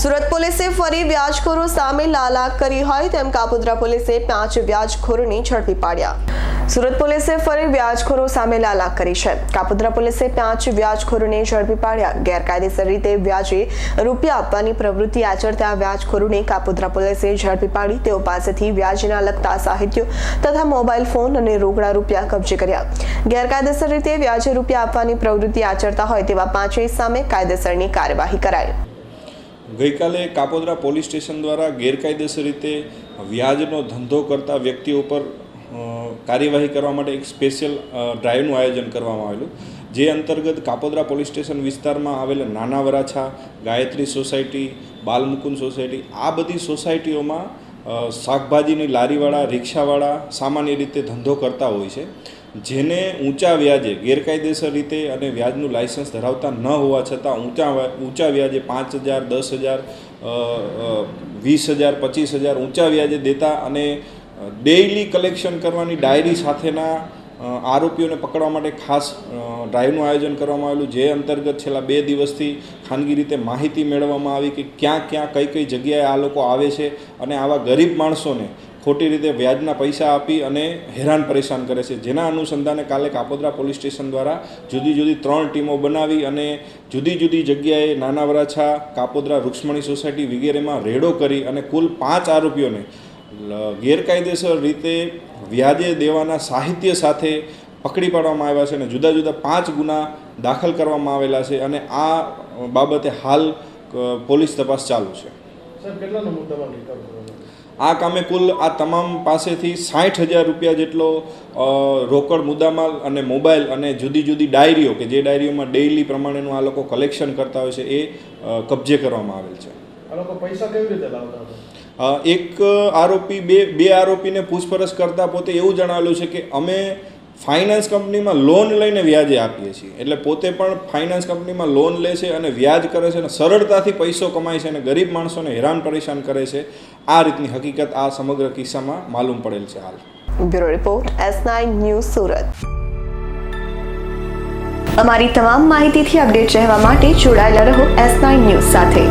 સુરત પોલીસે ફરી વ્યાજખોરો સામે લાલાક કરી હોય તેમ કાપોદ્રા પોલીસે 5 વ્યાજખોરોને ઝડપી પાડ્યા। સુરત પોલીસે ફરી વ્યાજખોરો સામે લાલાક કરી છે। કાપોદ્રા પોલીસે 5 વ્યાજખોરોને ઝડપી પાડ્યા। ગેરકાયદેસર રીતે વ્યાજે રૂપિયા આપવાની પ્રવૃત્તિ આચરતા વ્યાજખોરોને કાપોદ્રા પોલીસે ઝડપી પાડી તેઓ પાસેથી વ્યાજના લગતા સાહિત્યો તથા મોબાઈલ ફોન અને રોકડા રૂપિયા કબજે કર્યા। ગેરકાયદેસર રીતે વ્યાજે રૂપિયા આપવાની પ્રવૃત્તિ આચરતા હોય તેવા 5 સામે કાયદેસરની કાર્યવાહી કરાઈ। ગઈકાલે કાપોદ્રા પોલીસ સ્ટેશન દ્વારા ગેરકાયદેસર રીતે વ્યાજનો ધંધો કરતા વ્યક્તિઓ પર કાર્યવાહી કરવા માટે એક સ્પેશિયલ ડ્રાઈવનું આયોજન કરવામાં આવેલું, જે અંતર્ગત કાપોદ્રા પોલીસ સ્ટેશન વિસ્તારમાં આવેલા નાના વરાછા, ગાયત્રી સોસાયટી, બાલમુકુંદ સોસાયટી, આ બધી સોસાયટીઓમાં શાકભાજીની લારીવાળા, રિક્ષાવાળા સામાન્ય રીતે ધંધો કરતા હોય છે, જેને ઊંચા વ્યાજે ગેરકાયદેસર રીતે અને વ્યાજનું લાયસન્સ ધરાવતા ન હોવા છતાં ઊંચા વ્યાજે 5,000, 10,000, 20,000, 25,000 ઊંચા વ્યાજે દેતા અને ડેઇલી કલેક્શન કરવાની ડાયરી સાથેના આરોપીઓને પકડવા માટે ખાસ ડ્રાઈવનું આયોજન કરવામાં આવેલું, જે અંતર્ગત છેલ્લા 2 દિવસથી ખાનગી રીતે માહિતી મેળવવામાં આવી કે ક્યાં કઈ જગ્યાએ આ લોકો આવે છે અને આવા ગરીબ માણસોને ખોટી રીતે વ્યાજના પૈસા આપી અને હેરાન પરેશાન કરે છે। જેના અનુસંધાને કાલે કાપોદ્રા પોલીસ સ્ટેશન દ્વારા જુદી 3 ટીમો બનાવી અને જુદી જગ્યાએ નાના વરાછા, કાપોદ્રા રૂક્ષ્મણી સોસાયટી વગેરેમાં રેડો કરી અને કુલ 5 આરોપીઓને ગેરકાયદેસર રીતે વ્યાજે દેવાના સાહિત્ય સાથે પકડી પાડવામાં આવ્યા છે અને જુદા 5 ગુના દાખલ કરવામાં આવેલા છે અને આ બાબતે હાલ પોલીસ તપાસ ચાલુ છે। આ કામે કુલ આ તમામ પાસેથી 60,000 રૂપિયા જેટલો રોકડ મુદ્દામાલ અને મોબાઈલ અને જુદી ડાયરીઓ કે જે ડાયરીઓમાં ડેઇલી પ્રમાણેનું આ લોકો કલેક્શન કરતા હોય છે એ કબજે કરવામાં આવેલ છે। આ લોકો પૈસા કેવી રીતે લાવતા હતા? એક આરોપી બે આરોપીને પૂછપરછ કરતા પોતે એવું જણાવેલું છે કે અમે ફાઇનાન્સ કંપનીમાં લોન લઈને વ્યાજે આપીએ છીએ, એટલે પોતે પણ ફાઇનાન્સ કંપનીમાં લોન લે છે અને વ્યાજ કરે છે અને સરળતાથી પૈસો કમાય છે અને ગરીબ માણસોને હેરાન પરેશાન કરે છે। આ રીતની હકીકત આ સમગ્ર કિસ્સામાં માલુમ પડેલ છે હાલ। Bureau report S9 news Surat. અમારી તમામ માહિતીથી અપડેટ રહેવા માટે જોડાયેલા રહો S9 ન્યૂઝ સાથે।